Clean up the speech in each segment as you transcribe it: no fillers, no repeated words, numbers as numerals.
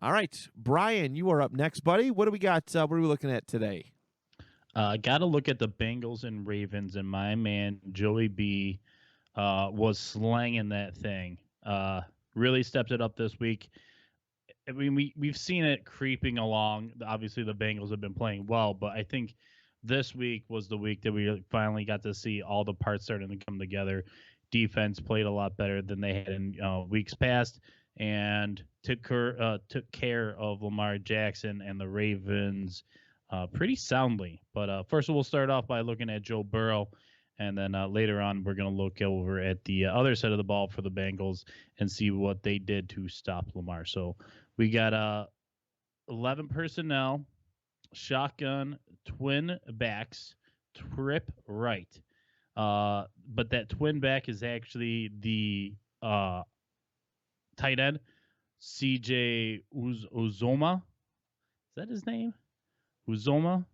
All right, Brian, you are up next, buddy. What do we got? What are we looking at today? Got to look at the Bengals and Ravens, and my man Joey B was slanging that thing. Really stepped it up this week. I mean, we've seen it creeping along. Obviously, the Bengals have been playing well, but I think this week was the week that we finally got to see all the parts starting to come together. Defense played a lot better than they had in weeks past, and took care of Lamar Jackson and the Ravens pretty soundly. But first, we'll start off by looking at Joe Burrow. And then later on, we're going to look over at the other side of the ball for the Bengals and see what they did to stop Lamar. So we got 11 personnel, shotgun, twin backs, trip right. But that twin back is actually the tight end, CJ Uzoma. Is that his name? Uzoma?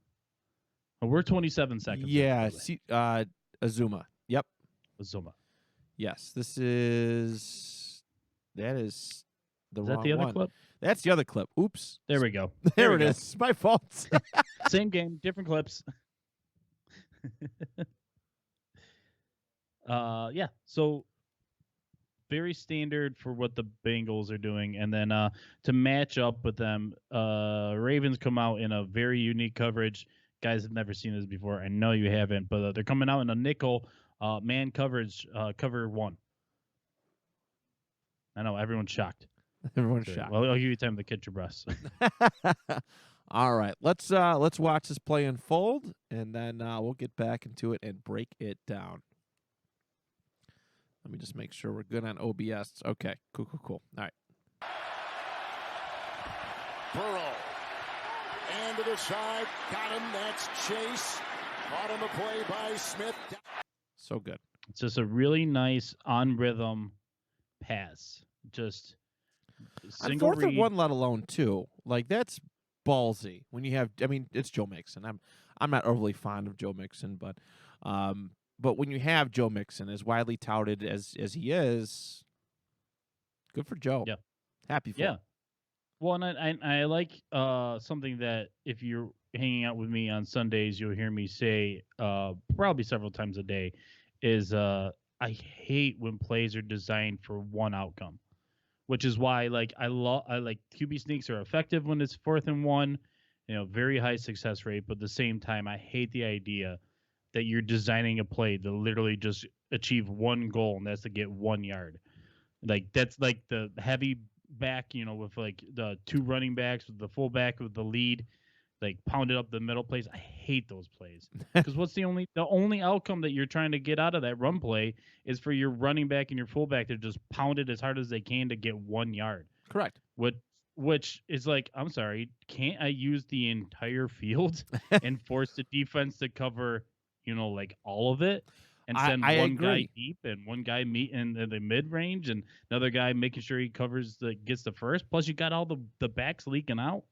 Oh, we're 27 seconds. Yeah, Azuma. Yep. Uzoma. Yes, that is the Is wrong that the other one. clip? That's the other clip. Oops. There we go. There we it go. is. My fault. Same game, different clips. Yeah. So very standard for what the Bengals are doing, and then to match up with them, Ravens come out in a very unique coverage. Guys have never seen this before. I know you haven't, but they're coming out in a nickel man coverage, cover one. I know everyone's shocked. Everyone's shocked. Well, I'll give you time to catch your breaths. All right, let's watch this play unfold, and then we'll get back into it and break it down. Let me just make sure we're good on OBS. Okay, cool. All right. Burrow. And to the side. Got him. That's Chase. Caught on the play by Smith. So good. It's just a really nice on rhythm pass. Just on 4th and 1, let alone 2. Like, that's ballsy. When you have, I mean, it's Joe Mixon. I'm not overly fond of Joe Mixon, but when you have Joe Mixon, as widely touted as he is, good for Joe. Yeah, happy for him. Well, and I like something that if you're hanging out with me on Sundays, you'll hear me say probably several times a day, is I hate when plays are designed for one outcome, which is why I like QB sneaks are effective when it's 4th and 1, very high success rate. But at the same time, I hate the idea that you're designing a play to literally just achieve one goal, and that's to get 1 yard. Like that's like the heavy back, with like the 2 running backs with the fullback with the lead, like pounded up the middle plays. I hate those plays because what's the only outcome that you're trying to get out of that run play is for your running back and your fullback to just pound it as hard as they can to get 1 yard. Correct. Which is like, I'm sorry, can't I use the entire field and force the defense to cover, like all of it? And send one guy deep and one guy in the mid range and another guy making sure he gets the first. Plus, you got all the backs leaking out.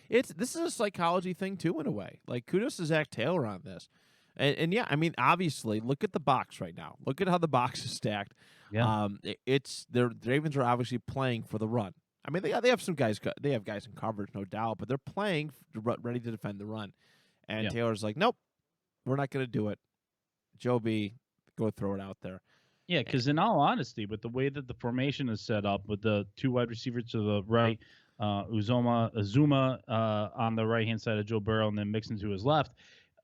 This is a psychology thing too, in a way. Like, kudos to Zach Taylor on this, and yeah, I mean, obviously, look at the box right now. Look at how the box is stacked. Yeah. The Ravens are obviously playing for the run. I mean, they have some guys. They have guys in coverage, no doubt, but they're playing ready to defend the run. And Taylor's like, nope, we're not going to do it. Joe B, go throw it out there. Yeah, because in all honesty, with the way that the formation is set up, with the 2 wide receivers to the right, Azuma on the right-hand side of Joe Burrow, and then Mixon to his left,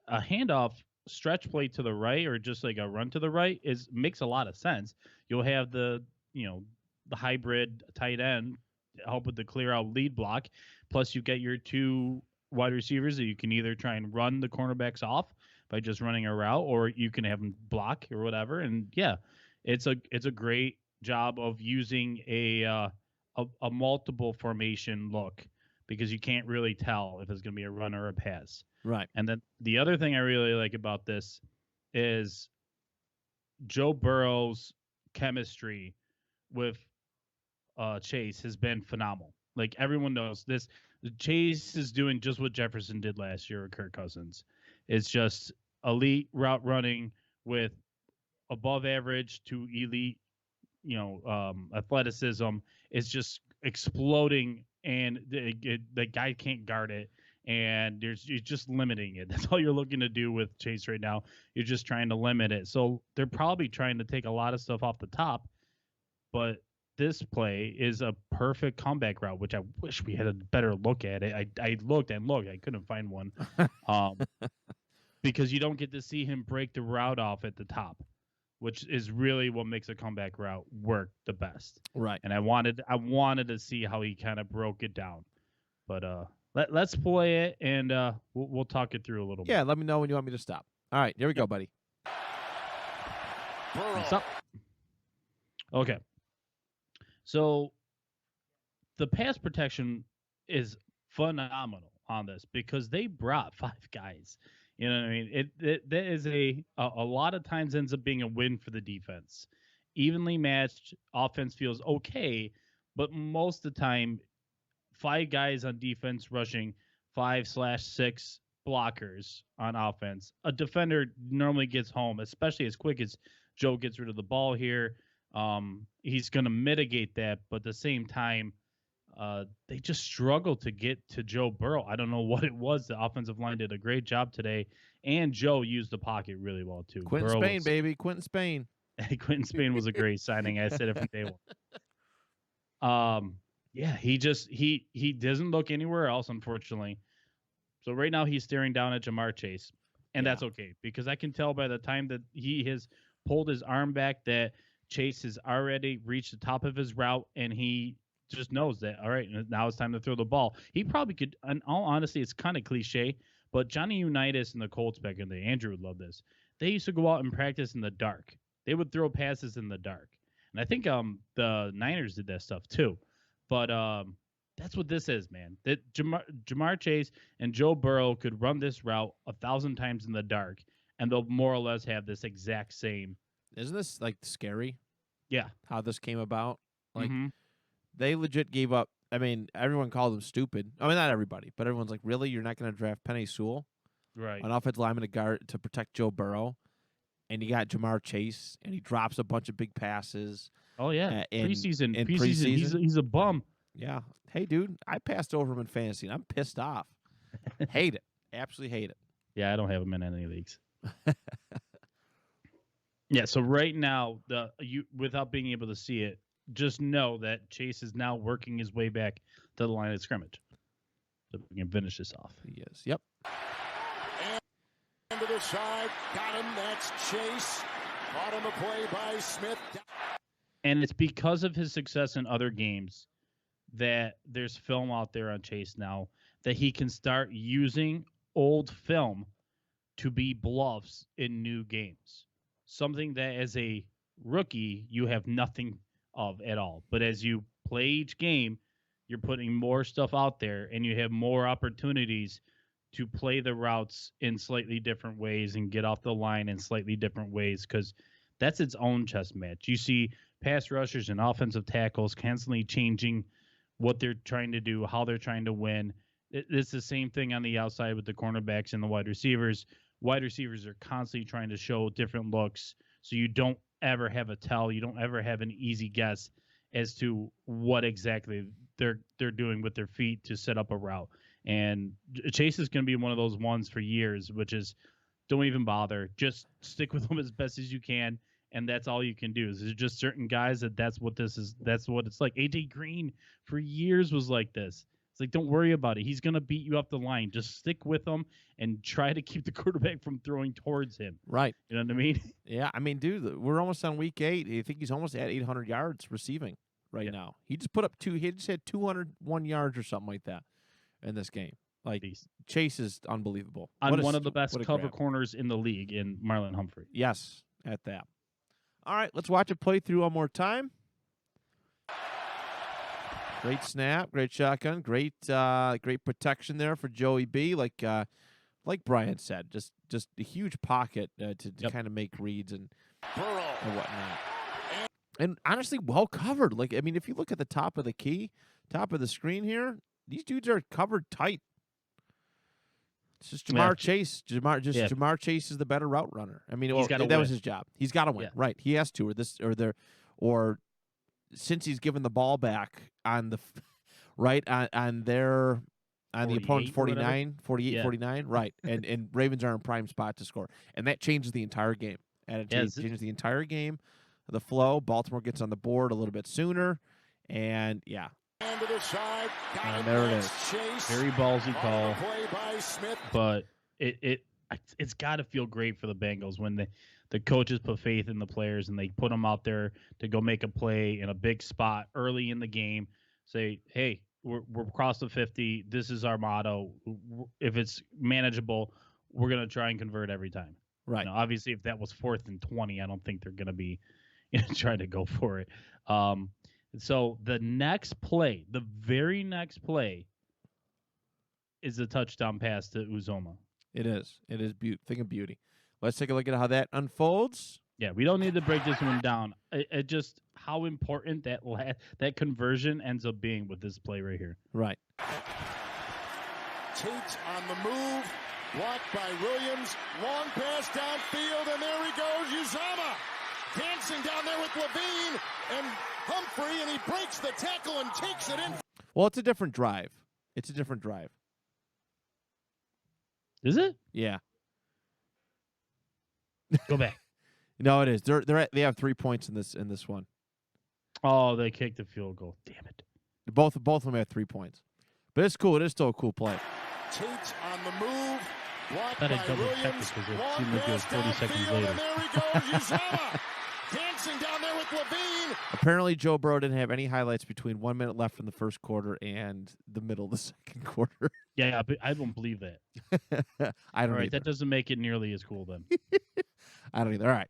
a handoff stretch play to the right or just like a run to the right makes a lot of sense. You'll have the hybrid tight end help with the clear out lead block. Plus, you get your 2 wide receivers that you can either try and run the cornerbacks off by just running a route, or you can have them block or whatever. And yeah, it's a great job of using a multiple formation look, because you can't really tell if it's going to be a run or a pass. Right. And then the other thing I really like about this is Joe Burrow's chemistry with Chase has been phenomenal. Like, everyone knows this. Chase is doing just what Jefferson did last year with Kirk Cousins. It's just elite route running with above average to elite, athleticism. It's just exploding and the guy can't guard it, and you're just limiting it. That's all you're looking to do with Chase right now. You're just trying to limit it. So they're probably trying to take a lot of stuff off the top, but this play is a perfect comeback route, which I wish we had a better look at it. I looked and looked. I couldn't find one. Because you don't get to see him break the route off at the top, which is really what makes a comeback route work the best. Right. And I wanted to see how he kind of broke it down. But let's play it, and we'll talk it through a little bit. Yeah, let me know when you want me to stop. All right, here we go, buddy. Stop. Okay. So the pass protection is phenomenal on this because they brought 5 guys. You know what I mean? That is a lot of times ends up being a win for the defense. Evenly matched offense feels okay, but most of the time, 5 guys on defense rushing 5/6 blockers on offense. A defender normally gets home, especially as quick as Joe gets rid of the ball here. He's going to mitigate that, but at the same time, they just struggle to get to Joe Burrow. I don't know what it was. The offensive line did a great job today, and Joe used the pocket really well too. Quentin Spain, baby, Quentin Spain. Quentin Spain was a great signing. I said it from day one. Yeah, he doesn't look anywhere else, unfortunately. So right now he's staring down at Jamar Chase, and that's okay because I can tell by the time that he has pulled his arm back that Chase has already reached the top of his route, and he just knows that, all right, now it's time to throw the ball. He probably could, in all honesty, it's kind of cliche, but Johnny Unitas and the Colts back in the day, Andrew would love this. They used to go out and practice in the dark. They would throw passes in the dark. And I think the Niners did that stuff too. But that's what this is, man. That Jamar Chase and Joe Burrow could run this route 1,000 times in the dark, and they'll more or less have this exact same. Isn't this like scary? Yeah. How this came about? Like Mm-hmm. they legit gave up. I mean, everyone called them stupid. I mean, not everybody, but everyone's like, really? You're not going to draft Penei Sewell, Right? an offensive lineman to guard to protect Joe Burrow, and you got Jamar Chase, and he drops a bunch of big passes. Oh yeah, in preseason. preseason. He's a bum. Yeah. Hey, dude, I passed over him in fantasy, and I'm pissed off. Hate it. Absolutely hate it. Yeah, I don't have him in any leagues. Yeah, so right now, without being able to see it, just know that Chase is now working his way back to the line of scrimmage. So we can finish this off. Yes. Yep. And to the side, got him. That's Chase. Caught him a play by Smith. And it's because of his success in other games that there's film out there on Chase now that he can start using old film to be bluffs in new games. Something that as a rookie, you have nothing of at all. But as you play each game, you're putting more stuff out there and you have more opportunities to play the routes in slightly different ways and get off the line in slightly different ways because that's its own chess match. You see pass rushers and offensive tackles constantly changing what they're trying to do, how they're trying to win. It's the same thing on the outside with the cornerbacks and the wide receivers. Wide receivers are constantly trying to show different looks, so you don't ever have a tell. You don't ever have an easy guess as to what exactly they're doing with their feet to set up a route. And Chase is going to be one of those ones for years, which is don't even bother. Just stick with them as best as you can, and that's all you can do. There's just certain guys that's what this is. That's what it's like. AJ Green for years was like this. It's like, don't worry about it. He's going to beat you up the line. Just stick with him and try to keep the quarterback from throwing towards him. Right. You know what I mean? Yeah. I mean, dude, we're almost on week 8. I think he's almost at 800 yards receiving right now. He just put up he just had 201 yards or something like that in this game. Like, Chase is unbelievable. On one of the best cover corners in the league in Marlon Humphrey. Yes, at that. All right, let's watch it play through one more time. Great snap, great shotgun, great protection there for Joey B. Like Brian said, just a huge pocket to kind of make reads and whatnot. And honestly, well covered. Like, I mean, if you look at the top of the screen here, these dudes are covered tight. It's just Jamar Chase. Jamar Chase is the better route runner. I mean, that was his job. He's got to win, right? He has to, or since he's given the ball back on the right on their on the opponent's 48, 49, right? And Ravens are in prime spot to score, and that changes the entire game. And it changes the entire game, the flow. Baltimore gets on the board a little bit sooner, and yeah. And to the side, and there it is. Chase. Very ballsy call, Play by Smith. But it's got to feel great for the Bengals when the coaches put faith in the players and they put them out there to go make a play in a big spot early in the game. Say, hey, we're across the 50. This is our motto. If it's manageable, we're going to try and convert every time. Right. Obviously, if that was 4th and 20, I don't think they're going to be trying to go for it. So the next play, the very next play, is a touchdown pass to Uzomah. It is. It is thing of beauty. Let's take a look at how that unfolds. Yeah, we don't need to break this one down. It just how important that conversion ends up being with this play right here. Right. Tate on the move, blocked by Williams. Long pass downfield, and there he goes, Uzomah. Dancing down there with Levine and Humphrey, and he breaks the tackle and takes it in. Well, it's a different drive. Is it? Yeah. Go back. No, it is. They have 3 points in this one. Oh, they kicked the field goal. Damn it. Both of them have 3 points. But it's cool. It is still a cool play. Tate on the move. Blocked I by double check Williams. because it seemed like it was 40 seconds later. And there he goes, Uzomah. Dancing down there with Levine. Apparently, Joe Burrow didn't have any highlights between 1 minute left in the first quarter and the middle of the second quarter. Yeah, I don't believe that. I don't All right, either. that doesn't make it nearly as cool then. I don't either. All right.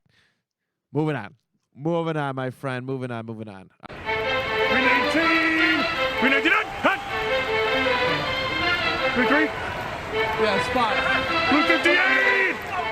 Moving on, my friend. Moving on. 319! 399! Cut! 33! Yeah, spot. 258!